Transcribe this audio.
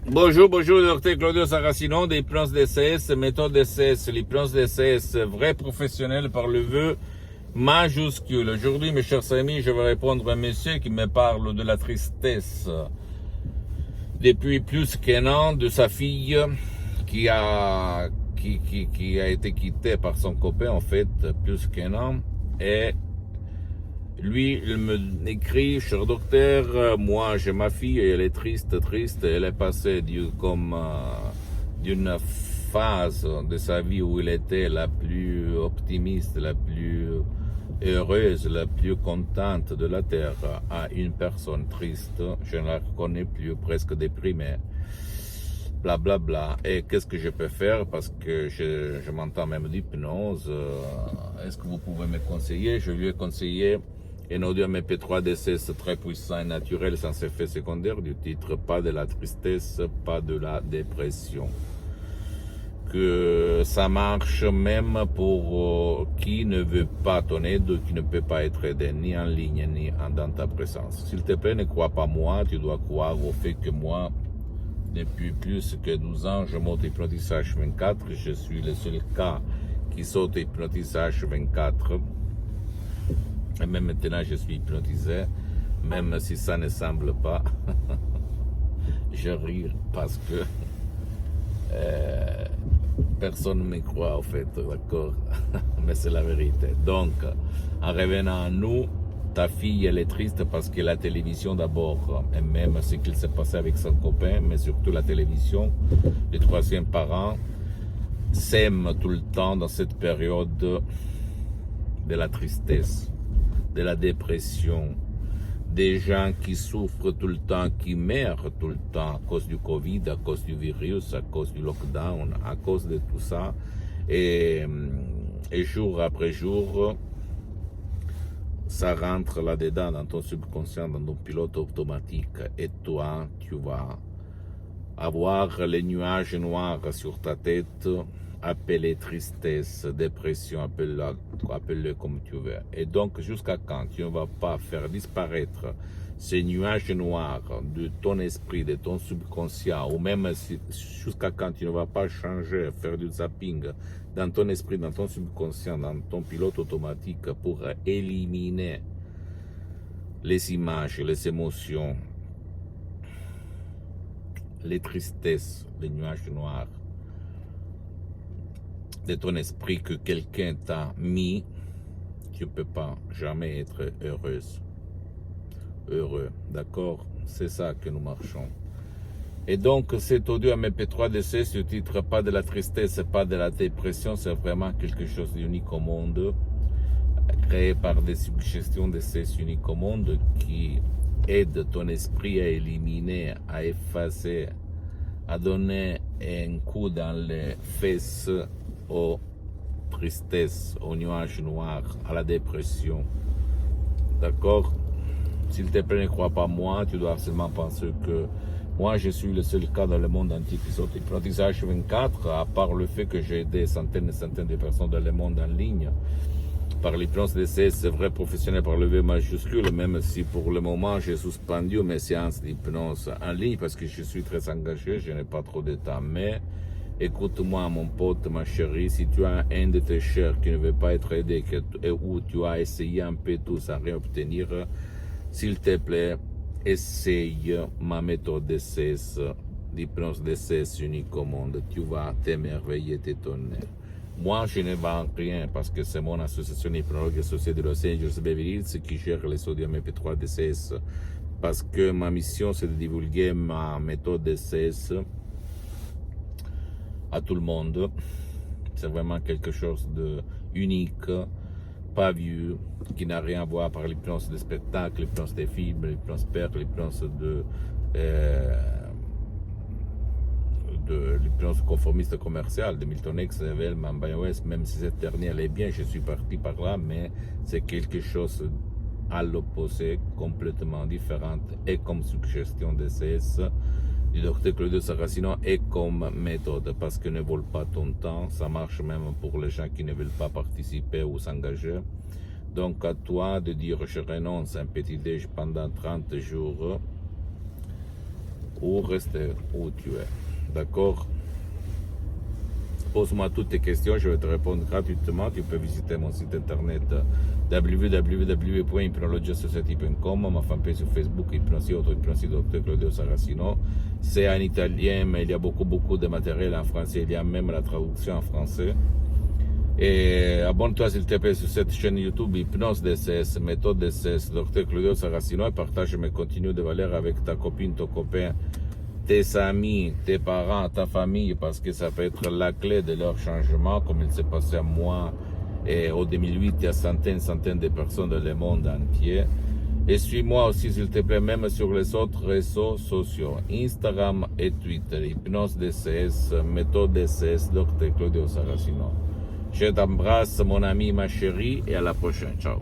Bonjour, bonjour, docteur Claudio Saracino d'hypnose DCS, méthode DCS, l'hypnose DCS, vrai professionnel par le vœu majuscule. Aujourd'hui, mes chers amis, je vais répondre à un monsieur qui me parle de la tristesse depuis plus qu'un an de sa fille qui a été quittée par son copain, en fait, plus qu'un an. Et lui, il me écrit, cher docteur, moi j'ai ma fille et elle est triste, elle est passée d'une phase de sa vie où elle était la plus optimiste, la plus heureuse, la plus contente de la terre à une personne triste. Je ne la reconnais plus, presque déprimée. Bla bla bla. Et qu'est-ce que je peux faire parce que je m'entends même d'hypnose. Est-ce que vous pouvez me conseiller? Je lui ai conseillé un audio MP3 DCS très puissant et naturel sans effet secondaire du titre pas de la tristesse, pas de la dépression. Que ça marche même pour qui ne veut pas ton aide, qui ne peut pas être aidé ni en ligne ni dans ta présence. S'il te plaît, ne crois pas moi, tu dois croire au fait que moi, depuis plus que 12 ans, je m'auto-hypnotissage 24. Je suis le seul cas qui s'auto-hypnotissage 24. Et même maintenant, je suis hypnotisé, même si ça ne semble pas. Je ris parce que personne ne me croit, en fait, d'accord? Mais c'est la vérité. Donc, en revenant à nous, ta fille, elle est triste parce que la télévision d'abord, et même ce qu'il s'est passé avec son copain, mais surtout la télévision, les troisième parents s'aiment tout le temps dans cette période de la tristesse, de la dépression, des gens qui souffrent tout le temps, qui meurent tout le temps à cause du Covid, à cause du virus, à cause du lockdown, à cause de tout ça. Et jour après jour, ça rentre là-dedans dans ton subconscient, dans ton pilote automatique. Et toi, tu vas avoir les nuages noirs sur ta tête, appelé tristesse, dépression, appelle-le comme tu veux. Et donc, jusqu'à quand tu ne vas pas faire disparaître ces nuages noirs de ton esprit, de ton subconscient, ou même jusqu'à quand tu ne vas pas changer, faire du zapping dans ton esprit, dans ton subconscient, dans ton pilote automatique pour éliminer les images, les émotions, les tristesses, les nuages noirs de ton esprit que quelqu'un t'a mis, tu ne peux pas jamais être heureux, d'accord? C'est ça que nous marchons. Et donc cet audio MP3 DC se titre pas de la tristesse, pas de la dépression, c'est vraiment quelque chose d'unique au monde, créé par des suggestions de ces uniques au monde qui aident ton esprit à éliminer, à effacer, à donner un coup dans les fesses aux tristesses, aux nuages noirs, à la dépression. D'accord? S'il te plaît, ne crois pas moi, tu dois seulement penser que moi, je suis le seul cas dans le monde entier qui sort hypnotisage 24, à part le fait que j'ai des centaines et centaines de personnes dans le monde en ligne. Par l'hypnose DCS, c'est vrai professionnel par le V majuscule, même si pour le moment j'ai suspendu mes séances d'hypnose en ligne parce que je suis très engagé, je n'ai pas trop de temps. Mais écoute-moi, mon pote, ma chérie, si tu as un de tes chers qui ne veut pas être aidé ou tu as essayé un peu tout sans rien obtenir, s'il te plaît, essaye ma méthode DCS, l'hypnose DCS unique au monde. Tu vas t'émerveiller, t'étonner. Moi, je ne vends rien parce que c'est mon association hypnologue associée de Los Angeles Beverly Hills qui gère les sodium MP3 DCS. Parce que ma mission, c'est de divulguer ma méthode DCS à tout le monde. C'est vraiment quelque chose de unique, pas vu, qui n'a rien à voir par l'hypnose des spectacles, l'hypnose des films, l'hypnose père, l'hypnose de l'hypnose conformiste commerciale de Milton X, Wellman, West, même si cette dernière est bien, je suis parti par là, mais c'est quelque chose à l'opposé, complètement différente, et comme suggestion de CS du docteur Claudio Saracino et comme méthode, parce que ne vole pas ton temps, ça marche même pour les gens qui ne veulent pas participer ou s'engager. Donc à toi de dire je renonce à un petit déj pendant 30 jours, ou rester où tu es. D'accord? Pose-moi toutes tes questions, je vais te répondre gratuitement. Tu peux visiter mon site internet www.hypnologiasociety.com, ma fanpage sur Facebook, Hypnosie, auto-hypnosie, Dr Claudio Saracino. C'est en italien, mais il y a beaucoup de matériel en français. Il y a même la traduction en français. Et abonne-toi s'il te plaît sur cette chaîne YouTube Hypnose DCS, méthode DCS, Dr Claudio Saracino, et partage mes contenus de valeur avec ta copine, ton copain, tes amis, tes parents, ta famille, parce que ça peut être la clé de leur changement, comme il s'est passé à moi et au 2008, il y a centaines de personnes dans le monde entier. Et suis-moi aussi, s'il te plaît, même sur les autres réseaux sociaux, Instagram et Twitter, Hypnose DCS, méthode DCS, Dr Claudio Saracino. Je t'embrasse, mon ami, ma chérie, et à la prochaine. Ciao.